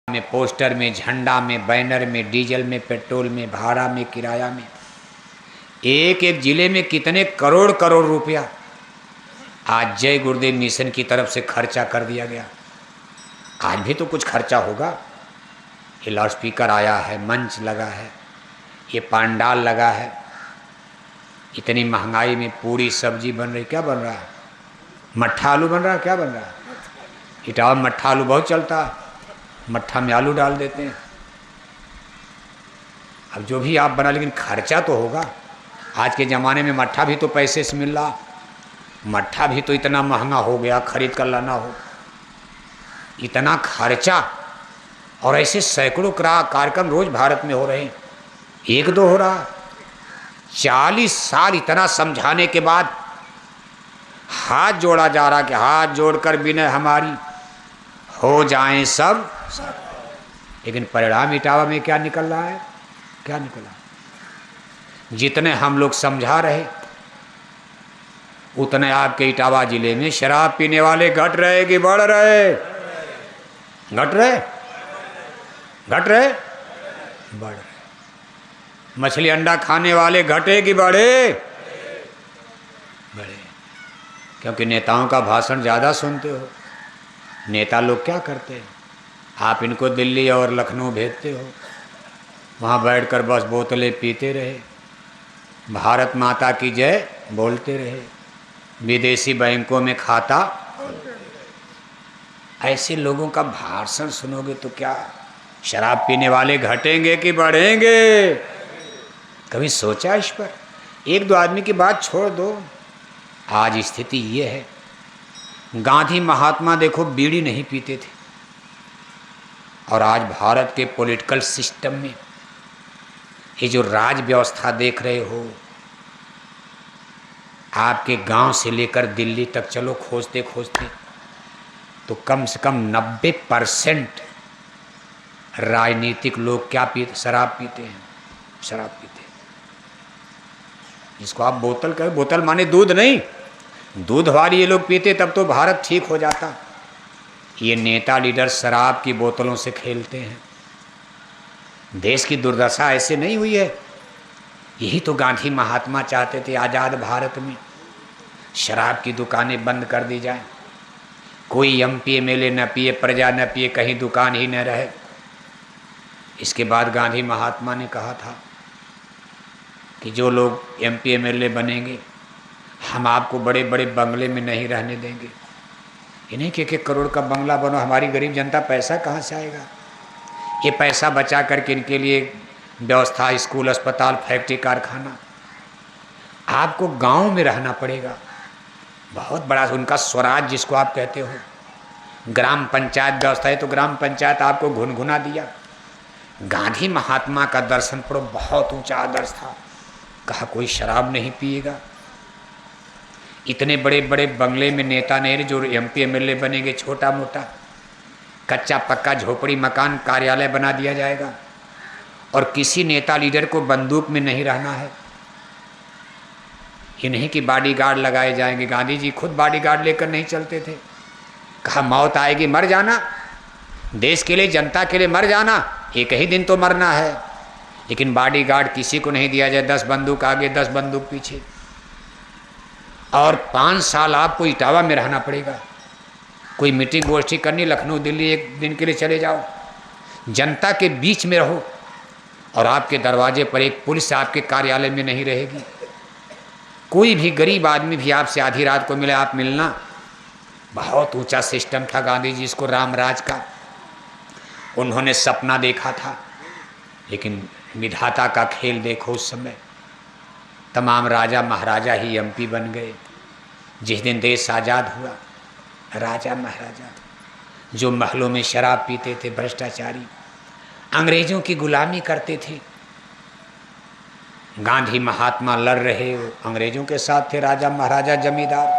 में, पोस्टर में, झंडा में, बैनर में, डीजल में, पेट्रोल में, भाड़ा में, किराया में, एक एक जिले में कितने करोड़ करोड़ रुपया आज जय गुरुदेव मिशन की तरफ से खर्चा कर दिया गया। आज भी तो कुछ खर्चा होगा। ये लाउड स्पीकर आया है, मंच लगा है, ये पांडाल लगा है, इतनी महंगाई में पूरी सब्जी बन रही, क्या बन रहा है? मट्ठा आलू बन रहा है, क्या बन रहा है? इटावा में मट्ठा आलू बहुत चलता है, मट्ठा में आलू डाल देते हैं। अब जो भी आप बना, लेकिन खर्चा तो होगा। आज के ज़माने में मट्ठा भी तो पैसे से मिल रहा, मट्ठा भी तो इतना महंगा हो गया, खरीद कर लाना हो, इतना खर्चा। और ऐसे सैकड़ों कार्यक्रम रोज भारत में हो रहे हैं, एक दो हो रहा। 40 साल इतना समझाने के बाद हाथ जोड़ा जा रहा कि हाथ जोड़कर विनय हमारी, हो जाएं सब। लेकिन परिणाम इटावा में क्या निकल रहा है? क्या निकला? जितने हम लोग समझा रहे उतने आपके इटावा जिले में शराब पीने वाले घट रहे कि बढ़ रहे? घट रहे, घट रहे, बढ़ रहे। मछली अंडा खाने वाले घटे कि बढ़े? बढ़े। क्योंकि नेताओं का भाषण ज़्यादा सुनते हो। नेता लोग क्या करते हैं? आप इनको दिल्ली और लखनऊ भेजते हो, वहाँ बैठकर बस बोतलें पीते रहे, भारत माता की जय बोलते रहे, विदेशी बैंकों में खाता। ऐसे लोगों का भाषण सुनोगे तो क्या शराब पीने वाले घटेंगे कि बढ़ेंगे? कभी सोचा इस पर? एक दो आदमी की बात छोड़ दो। आज स्थिति ये है, गांधी महात्मा देखो बीड़ी नहीं पीते थे, और आज भारत के पॉलिटिकल सिस्टम में ये जो राज व्यवस्था देख रहे हो, आपके गांव से लेकर दिल्ली तक चलो खोजते खोजते तो कम से कम 90% राजनीतिक लोग क्या पीते? शराब पीते हैं, शराब पीते हैं। जिसको आप बोतल कहे, बोतल माने दूध नहीं, दूध वाली ये लोग पीते तब तो भारत ठीक हो जाता। ये नेता लीडर शराब की बोतलों से खेलते हैं। देश की दुर्दशा ऐसे नहीं हुई है। यही तो गांधी महात्मा चाहते थे, आज़ाद भारत में शराब की दुकानें बंद कर दी जाए, कोई एमपी एमएलए न पिए, प्रजा न पिए, कहीं दुकान ही न रहे। इसके बाद गांधी महात्मा ने कहा था कि जो लोग एमपी एमएलए बनेंगे, हम आपको बड़े बड़े बंगले में नहीं रहने देंगे। इन्हीं के 1 करोड़ का बंगला बनो, हमारी गरीब जनता पैसा कहाँ से आएगा? ये पैसा बचा करके इनके लिए व्यवस्था, स्कूल, अस्पताल, फैक्ट्री, कारखाना। आपको गांव में रहना पड़ेगा। बहुत बड़ा उनका स्वराज जिसको आप कहते हो, ग्राम पंचायत व्यवस्था है, तो ग्राम पंचायत आपको घुनघुना दिया। गांधी महात्मा का दर्शन पढ़ो, बहुत ऊंचा आदर्श था। कहा कोई शराब नहीं पिएगा। इतने बड़े बड़े बंगले में नेता नहीं, जो एमपी एमएलए बनेंगे, छोटा मोटा कच्चा पक्का झोपड़ी मकान कार्यालय बना दिया जाएगा, और किसी नेता लीडर को बंदूक में नहीं रहना है। ये नहीं कि बॉडीगार्ड लगाए जाएंगे। गांधी जी खुद बॉडीगार्ड लेकर नहीं चलते थे। कहा मौत आएगी मर जाना, देश के लिए, जनता के लिए मर जाना, एक ही दिन तो मरना है। लेकिन बॉडीगार्ड किसी को नहीं दिया जाए, 10 बंदूक आगे 10 बंदूक पीछे। और 5 साल आपको इटावा में रहना पड़ेगा। कोई मीटिंग गोष्ठी करनी, लखनऊ दिल्ली 1 दिन के लिए चले जाओ, जनता के बीच में रहो, और आपके दरवाजे पर एक पुलिस आपके कार्यालय में नहीं रहेगी। कोई भी गरीब आदमी भी आपसे आधी रात को मिले, आप मिलना। बहुत ऊंचा सिस्टम था गांधी जी इसको रामराज का। उन्होंने सपना देखा था, लेकिन विधाता का खेल देखो। उस समय तमाम राजा महाराजा ही एमपी बन गए। जिस दिन देश आज़ाद हुआ, राजा महाराजा जो महलों में शराब पीते थे, भ्रष्टाचारी, अंग्रेजों की गुलामी करते थे। गांधी महात्मा लड़ रहे अंग्रेजों के साथ थे, राजा महाराजा जमींदार।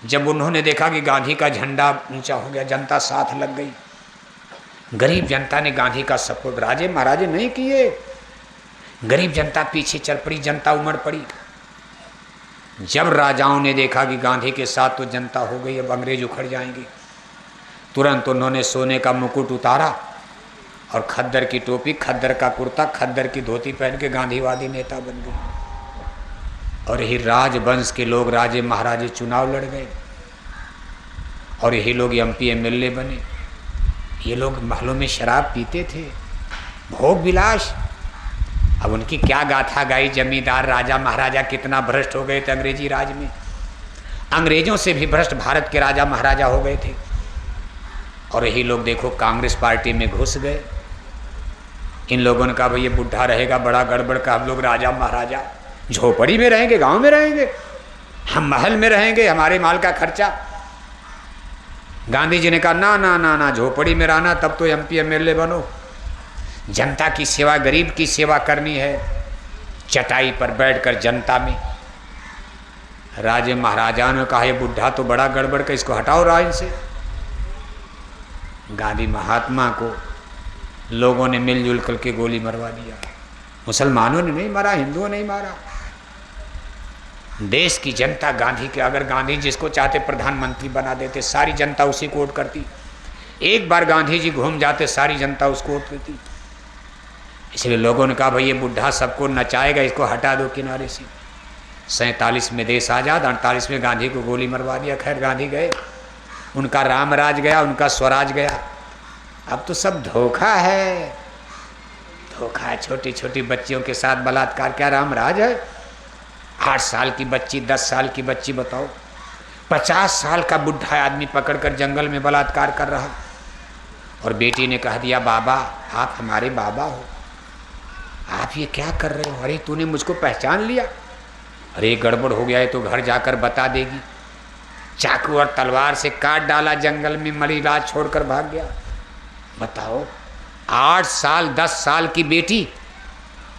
जब उन्होंने देखा कि गांधी का झंडा ऊंचा हो गया, जनता साथ लग गई। गरीब जनता ने गांधी का सपोर्ट, राजे महाराजे नहीं किए, गरीब जनता पीछे चल पड़ी, जनता उमड़ पड़ी। जब राजाओं ने देखा कि गांधी के साथ तो जनता हो गई, अब अंग्रेज उखड़ जाएंगे, तुरंत उन्होंने सोने का मुकुट उतारा और खद्दर की टोपी, खद्दर का कुर्ता, खद्दर की धोती पहन के गांधीवादी नेता बन गए। और यही राजवंश के लोग राजे महाराजे चुनाव लड़ गए और यही लोग MP MLA बने। ये लोग महलों में शराब पीते थे, भोग विलास। अब उनकी क्या गाथा गाई, जमींदार राजा महाराजा कितना भ्रष्ट हो गए थे अंग्रेजी राज में। अंग्रेजों से भी भ्रष्ट भारत के राजा महाराजा हो गए थे। और यही लोग देखो कांग्रेस पार्टी में घुस गए। इन लोगों ने कहा भाई ये बुढ़ा रहेगा बड़ा गड़बड़ का, हम लोग राजा महाराजा झोपड़ी में रहेंगे, गांव में रहेंगे, हम महल में रहेंगे, हमारे माल का खर्चा। गांधी जी ने कहा ना ना ना ना, झोपड़ी में रहना तब तो MP MLA बनो। जनता की सेवा, गरीब की सेवा करनी है, चटाई पर बैठकर जनता में। राजे महाराजा ने कहा ये बुढ़ा तो बड़ा गड़बड़ का, इसको हटाओ राज से। गांधी महात्मा को लोगों ने मिलजुल करके गोली मरवा दिया। मुसलमानों ने नहीं मारा, हिंदुओं ने नहीं मारा, देश की जनता गांधी के। अगर गांधी जिसको चाहते प्रधानमंत्री बना देते, सारी जनता उसी को वोट करती। एक बार गांधी जी घूम जाते, सारी जनता उसको वोट देती। इसलिए लोगों ने कहा भाई ये बुढ़ा सबको नचाएगा, इसको हटा दो किनारे से। 47 में देश आज़ाद, 48 में गांधी को गोली मरवा दिया। खैर गांधी गए, उनका रामराज गया, उनका स्वराज गया। अब तो सब धोखा है, धोखा है। छोटी छोटी बच्चियों के साथ बलात्कार, क्या रामराज है? 8 साल की बच्ची, 10 साल की बच्ची, बताओ। 50 साल का बुढ़ा आदमी पकड़कर जंगल में बलात्कार कर रहा। और बेटी ने कह दिया बाबा आप हमारे बाबा हो, आप ये क्या कर रहे हो? अरे तूने मुझको पहचान लिया? अरे गड़बड़ हो गया है तो घर जाकर बता देगी। चाकू और तलवार से काट डाला, जंगल में मरीलाज छोड़कर भाग गया। बताओ 8 साल 10 साल की बेटी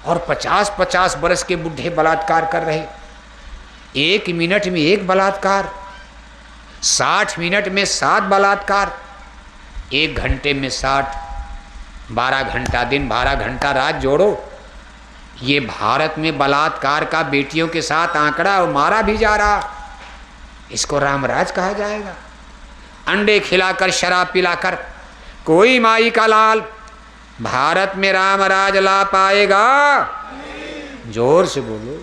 और 50-50 बरस के बुढ़े बलात्कार कर रहे। 1 मिनट में 1 बलात्कार, 60 मिनट में 7 बलात्कार, 1 घंटे में 60, 12 घंटा दिन, 12 घंटा रात जोड़ो। ये भारत में बलात्कार का बेटियों के साथ आंकड़ा और मारा भी जा रहा, इसको रामराज कहा जाएगा? अंडे खिलाकर शराब पिलाकर कोई माई का लाल भारत में रामराज ला पाएगा? जोर से बोलो,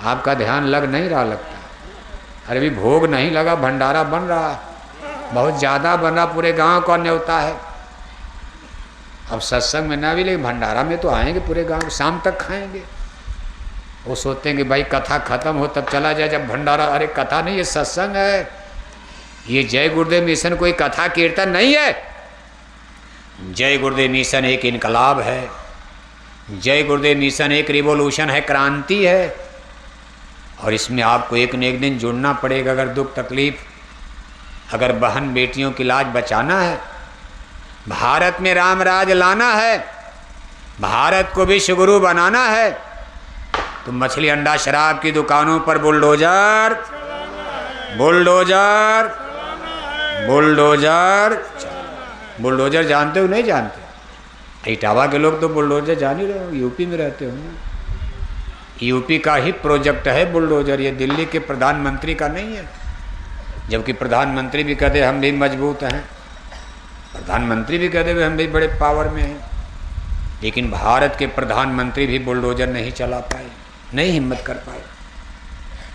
आपका ध्यान लग नहीं रहा लगता। अरे भी भोग नहीं लगा, भंडारा बन रहा, बहुत ज़्यादा बन रहा, पूरे गांव का न्योता है। अब सत्संग में ना भी, लेकिन भंडारा में तो आएंगे पूरे गांव, शाम तक खाएंगे। वो सोचते हैं कि भाई कथा खत्म हो तब चला जाए, जब भंडारा। अरे कथा नहीं, ये सत्संग है। ये जय गुरुदेव मिशन कोई कथा कीर्तन नहीं है। जय गुरुदेव मिशन एक इनकलाब है। जय गुरुदेव मिशन एक रिवॉल्यूशन है, क्रांति है। और इसमें आपको एक न एक दिन जुड़ना पड़ेगा। अगर दुख तकलीफ, अगर बहन बेटियों की लाज बचाना है, भारत में रामराज लाना है, भारत को विश्व गुरु बनाना है, तो मछली अंडा शराब की दुकानों पर बुलडोजर, बुलडोजर, बुलडोजर। बुलडोजर जानते हो नहीं जानते? इटावा के लोग तो बुलडोजर जान ही रहे हो, यूपी में रहते हो ना। यूपी का ही प्रोजेक्ट है बुलडोजर, ये दिल्ली के प्रधानमंत्री का नहीं है। जबकि प्रधानमंत्री भी कहते हम भी मजबूत हैं, प्रधानमंत्री भी कहते हुए हम भी बड़े पावर में हैं, लेकिन भारत के प्रधानमंत्री भी बुलडोजर नहीं चला पाए, नहीं हिम्मत कर पाए।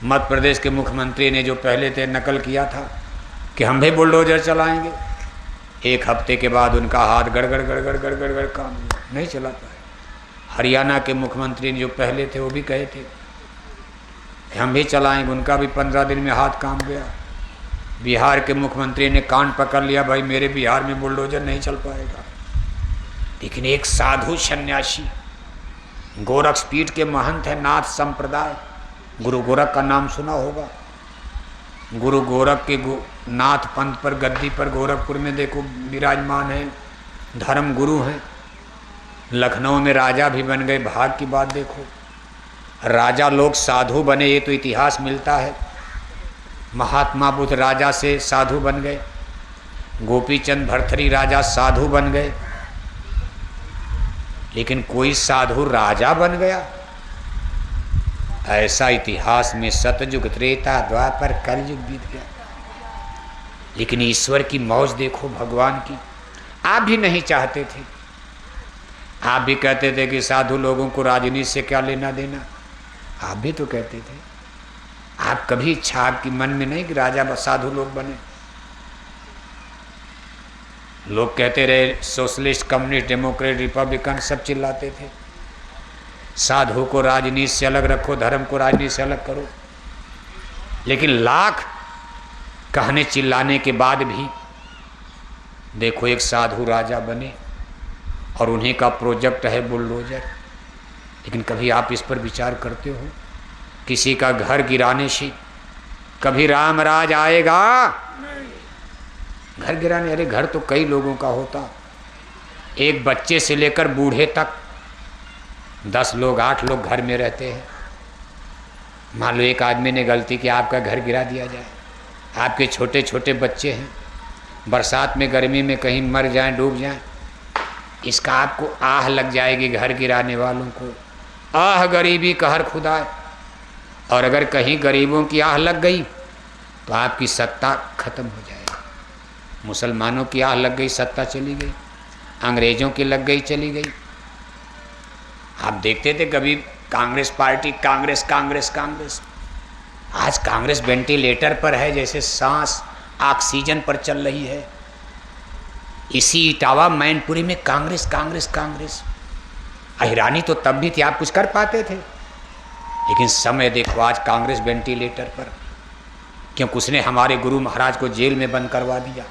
मध्य प्रदेश के मुख्यमंत्री ने जो पहले थे नकल किया था कि हम भी बुलडोजर चलाएंगे, 1 हफ्ते के बाद उनका हाथ गड़गड़ गड़गड़ गड़गड़ गड़ काम नहीं चला पाए। हरियाणा के मुख्यमंत्री ने जो पहले थे वो भी कहे थे कि हम भी चलाएंगे, उनका भी 15 दिन में हाथ काम गया। बिहार के मुख्यमंत्री ने कान पकड़ लिया, भाई मेरे बिहार में बुलडोजर नहीं चल पाएगा। लेकिन एक साधु सन्यासी, गोरखपीठ के महंत है, नाथ संप्रदाय, गुरु गोरख का नाम सुना होगा। गुरु गोरख के नाथ पंथ पर गद्दी पर गोरखपुर में देखो विराजमान है, धर्म गुरु हैं। लखनऊ में राजा भी बन गए, भाग की बात देखो। राजा लोग साधु बने, ये तो इतिहास मिलता है। महात्मा बुद्ध राजा से साधु बन गए, गोपीचंद भरथरी राजा साधु बन गए, लेकिन कोई साधु राजा बन गया? ऐसा इतिहास में सतयुग त्रेता द्वापर कलयुग बीत गया। लेकिन ईश्वर की मौज देखो, भगवान की। आप भी नहीं चाहते थे, आप भी कहते थे कि साधु लोगों को राजनीति से क्या लेना देना, आप भी तो कहते थे। आप कभी इच्छा आपकी मन में नहीं कि राजा साधु लोग बने। लोग कहते रहे सोशलिस्ट, कम्युनिस्ट, डेमोक्रेट, रिपब्लिकन, सब चिल्लाते थे साधु को राजनीति से अलग रखो, धर्म को राजनीति से अलग करो। लेकिन लाख कहने चिल्लाने के बाद भी देखो एक साधु राजा बने और उन्हीं का प्रोजेक्ट है बुलडोजर। लेकिन कभी आप इस पर विचार करते हो, किसी का घर गिराने से कभी राम राज आएगा? घर गिराने, अरे घर तो कई लोगों का होता, एक बच्चे से लेकर बूढ़े तक 10 लोग 8 लोग घर में रहते हैं। मान लो एक आदमी ने गलती की, आपका घर गिरा दिया जाए, आपके छोटे छोटे बच्चे हैं, बरसात में गर्मी में कहीं मर जाएं, डूब जाएं, इसका आपको आह लग जाएगी घर गिराने वालों को, आह गरीबी कहर खुदा। और अगर कहीं गरीबों की आह लग गई तो आपकी सत्ता खत्म हो जाएगी। मुसलमानों की आह लग गई, सत्ता चली गई, अंग्रेज़ों की लग गई, चली गई। आप देखते थे कभी कांग्रेस पार्टी, कांग्रेस कांग्रेस कांग्रेस, आज कांग्रेस वेंटिलेटर पर है, जैसे सांस ऑक्सीजन पर चल रही है। इसी इटावा मैनपुरी में कांग्रेस कांग्रेस कांग्रेस। हैरानी तो तब भी थी, आप कुछ कर पाते थे, लेकिन समय देखो आज कांग्रेस वेंटिलेटर पर, क्योंकि उसने हमारे गुरु महाराज को जेल में बंद करवा दिया।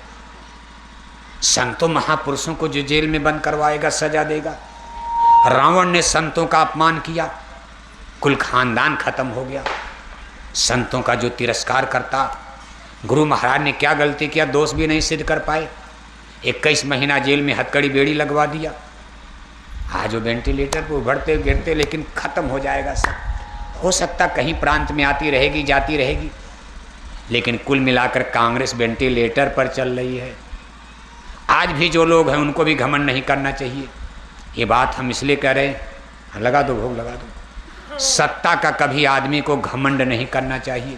संतों महापुरुषों को जो जेल में बंद करवाएगा सजा देगा। रावण ने संतों का अपमान किया, कुल खानदान खत्म हो गया। संतों का जो तिरस्कार करता, गुरु महाराज ने क्या गलती किया, दोष भी नहीं सिद्ध कर पाए, 21 महीना जेल में हथकड़ी बेड़ी लगवा दिया। आज वो वेंटिलेटर पर उभरते गिरते, लेकिन खत्म हो जाएगा सब। हो सकता कहीं प्रांत में आती रहेगी, जाती रहेगी, लेकिन कुल मिलाकर कांग्रेस वेंटिलेटर पर चल रही है। आज भी जो लोग हैं उनको भी घमंड नहीं करना चाहिए। ये बात हम इसलिए कह रहे हैं, लगा दो भोग लगा दो। सत्ता का कभी आदमी को घमंड नहीं करना चाहिए।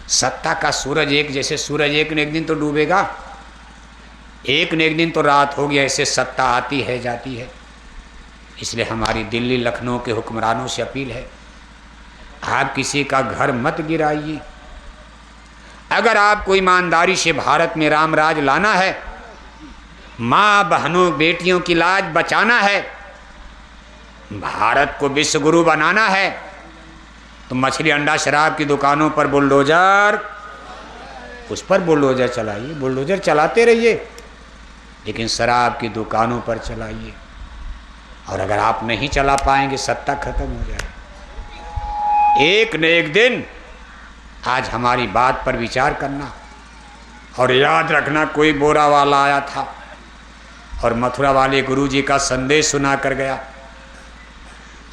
सत्ता का सूरज एक, जैसे सूरज एक न एक दिन तो डूबेगा, एक न एक दिन तो रात होगी, ऐसे सत्ता आती है जाती है। इसलिए हमारी दिल्ली लखनऊ के हुक्मरानों से अपील है, आप किसी का घर मत गिराइए। अगर आपको ईमानदारी से भारत में राम राज लाना है, माँ बहनों बेटियों की लाज बचाना है, भारत को विश्व गुरु बनाना है, तो मछली अंडा शराब की दुकानों पर बुलडोजर, उस पर बुलडोजर चलाइए, बुलडोजर चलाते रहिए, लेकिन शराब की दुकानों पर चलाइए। और अगर आप नहीं चला पाएंगे, सत्ता खत्म हो जाए। एक न एक दिन आज हमारी बात पर विचार करना और याद रखना, कोई बोरा वाला आया था और मथुरा वाले गुरुजी का संदेश सुना कर गया।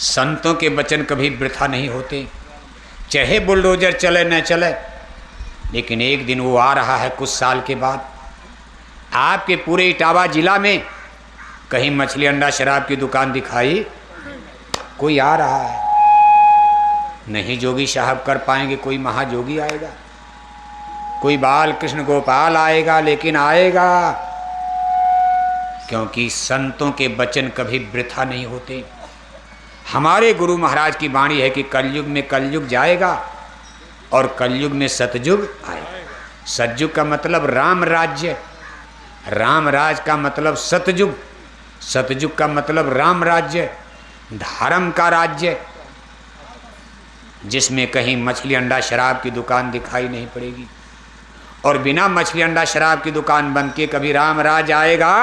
संतों के वचन कभी वृथा नहीं होते, चाहे बुलडोजर चले न चले, लेकिन एक दिन वो आ रहा है कुछ साल के बाद। आपके पूरे इटावा जिला में कहीं मछली अंडा शराब की दुकान दिखाई? कोई आ रहा है, नहीं जोगी साहब कर पाएंगे, कोई महाजोगी आएगा, कोई बाल कृष्ण गोपाल आएगा, लेकिन आएगा, क्योंकि संतों के वचन कभी वृथा नहीं होते। हमारे गुरु महाराज की वाणी है कि कलयुग में कलयुग जाएगा और कलयुग में सतयुग आएगा। सतयुग का मतलब राम राज्य, राम राज का मतलब सतयुग, सतयुग का मतलब राम राज्य, धर्म का राज्य, जिसमें कहीं मछली अंडा शराब की दुकान दिखाई नहीं पड़ेगी। और बिना मछली अंडा शराब की दुकान बंद के कभी राम राज आएगा?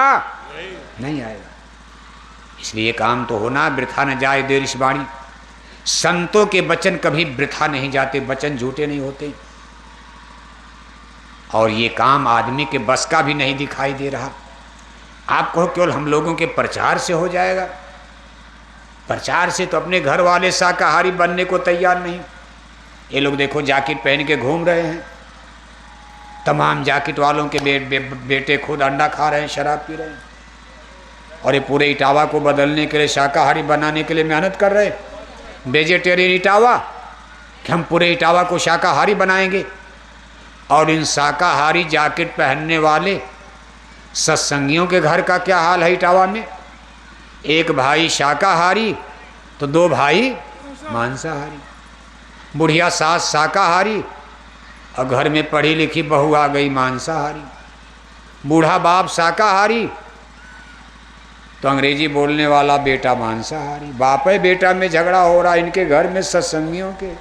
नहीं आएगा। इसलिए काम तो होना, वृथा न जाए देर इस वाणी। संतों के वचन कभी वृथा नहीं जाते, वचन झूठे नहीं होते। और ये काम आदमी के बस का भी नहीं दिखाई दे रहा। आप कहो केवल हम लोगों के प्रचार से हो जाएगा? प्रचार से तो अपने घर वाले शाकाहारी बनने को तैयार नहीं। ये लोग देखो जैकेट पहन के घूम रहे हैं, तमाम जैकेट वालों के बेटे खुद अंडा खा रहे हैं, शराब पी रहे हैं, और ये पूरे इटावा को बदलने के लिए, शाकाहारी बनाने के लिए मेहनत कर रहे हैं। वेजिटेरियन इटावा, कि हम पूरे इटावा को शाकाहारी बनाएंगे। और इन शाकाहारी जैकेट पहनने वाले सत्संगियों के घर का क्या हाल है इटावा में? एक भाई शाकाहारी तो दो भाई मांसाहारी। बुढ़िया सास शाकाहारी और घर में पढ़ी लिखी बहू आ गई मांसाहारी। बूढ़ा बाप शाकाहारी तो अंग्रेजी बोलने वाला बेटा मांसाहारी। बाप है बेटा में झगड़ा हो रहा इनके घर में सत्संगियों के।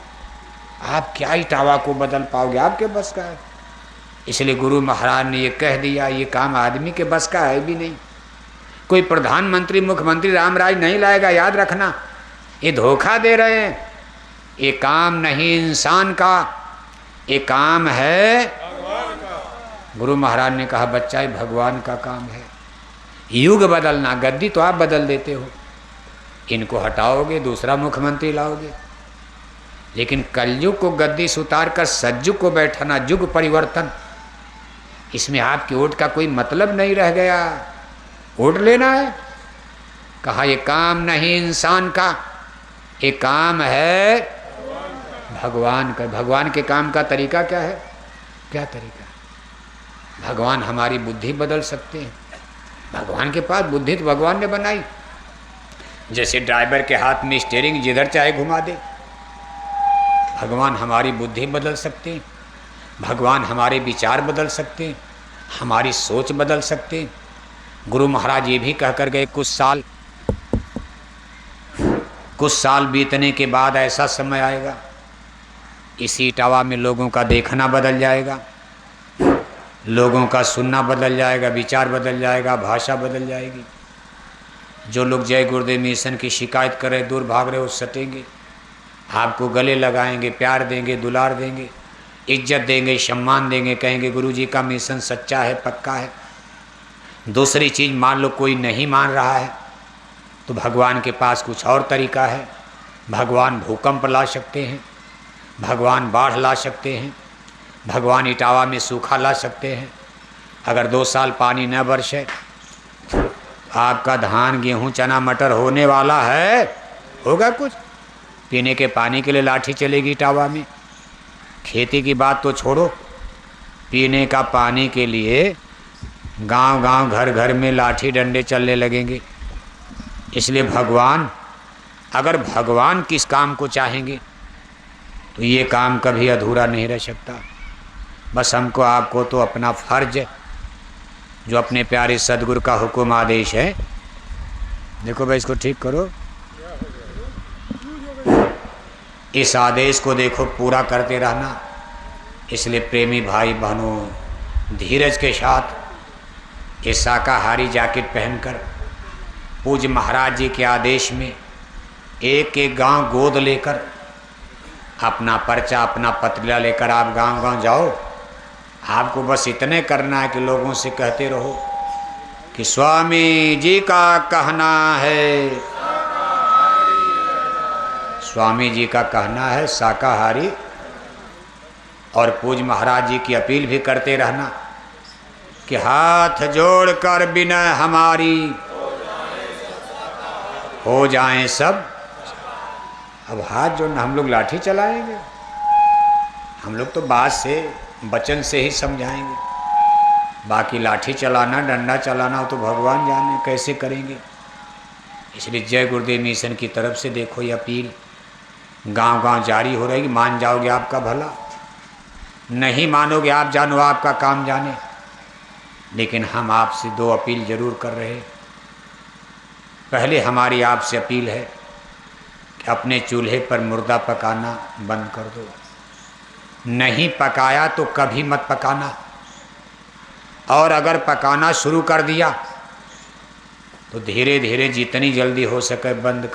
आप क्या इटावा को बदल पाओगे? आपके बस का है। इसलिए गुरु महाराज ने ये कह दिया, ये काम आदमी के बस का है भी नहीं। कोई प्रधानमंत्री मुख्यमंत्री रामराज नहीं लाएगा, याद रखना। ये धोखा दे रहे हैं। ये काम नहीं इंसान का, ये काम है भगवान का। गुरु महाराज ने कहा बच्चा ये भगवान का काम है। युग बदलना, गद्दी तो आप बदल देते हो, इनको हटाओगे दूसरा मुख्यमंत्री लाओगे, लेकिन कलयुग को गद्दी से उतार कर सज्जुग को बैठाना, युग परिवर्तन, इसमें आपकी वोट का कोई मतलब नहीं रह गया। वोट लेना है, कहा ये काम नहीं इंसान का, ये काम है भगवान का। भगवान के काम का तरीका क्या है? क्या तरीका? भगवान हमारी बुद्धि बदल सकते हैं। भगवान के पास बुद्धि तो भगवान ने बनाई। जैसे ड्राइवर के हाथ में स्टीयरिंग जिधर चाहे घुमा दे, भगवान हमारी बुद्धि बदल सकते हैं। भगवान हमारे विचार बदल सकते हैं, हमारी सोच बदल सकते हैं। गुरु महाराज ये भी कह कर गए कुछ साल बीतने के बाद ऐसा समय आएगा, इसी इटावा में लोगों का देखना बदल जाएगा, लोगों का सुनना बदल जाएगा, विचार बदल जाएगा, भाषा बदल जाएगी। जो लोग जय गुरुदेव मिशन की शिकायत कर रहे, दूर भाग रहे, वो सटेंगे, आपको गले लगाएंगे, प्यार देंगे, दुलार देंगे, इज्जत देंगे, सम्मान देंगे, कहेंगे गुरु जी का मिशन सच्चा है, पक्का है। दूसरी चीज़, मान लो कोई नहीं मान रहा है तो भगवान के पास कुछ और तरीका है। भगवान भूकंप ला सकते हैं, भगवान बाढ़ ला सकते हैं, भगवान इटावा में सूखा ला सकते हैं। अगर 2 साल पानी न बरसे, आपका धान गेहूं चना मटर होने वाला है, होगा कुछ? पीने के पानी के लिए लाठी चलेगी इटावा में। खेती की बात तो छोड़ो, पीने का पानी के लिए गांव गांव घर घर में लाठी डंडे चलने लगेंगे। इसलिए भगवान, अगर भगवान किस काम को चाहेंगे तो ये काम कभी अधूरा नहीं रह सकता। बस हमको आपको तो अपना फर्ज, जो अपने प्यारे सदगुरु का हुक्म आदेश है, देखो भाई इसको ठीक करो, इस आदेश को देखो पूरा करते रहना। इसलिए प्रेमी भाई बहनों, धीरज के साथ ये शाकाहारी जैकेट पहनकर पूज्य महाराज जी के आदेश में एक एक गांव गोद लेकर, अपना पर्चा अपना पत्रिका लेकर आप गांव गांव जाओ। आपको बस इतने करना है कि लोगों से कहते रहो कि स्वामी जी का कहना है, स्वामी जी का कहना है शाकाहारी। और पूज्य महाराज जी की अपील भी करते रहना कि हाथ जोड़कर बिनय हमारी हो जाएं सब। अब हाथ जोड़ना, हम लोग लाठी चलाएंगे? हम लोग तो बात से, वचन से ही समझाएंगे। बाकी लाठी चलाना, डंडा चलाना तो भगवान जाने कैसे करेंगे। इसलिए जय गुरुदेव मिशन की तरफ से देखो ये अपील गांव गांव जारी हो रही। मान जाओगे आपका भला, नहीं मानोगे आप जानो, आपका काम जाने। लेकिन हम आपसे 2 अपील जरूर कर रहे हैं। पहले हमारी आपसे अपील है कि अपने चूल्हे पर मुर्दा पकाना बंद कर दो। नहीं पकाया तो कभी मत पकाना, और अगर पकाना शुरू कर दिया तो धीरे धीरे जितनी जल्दी हो सके बंद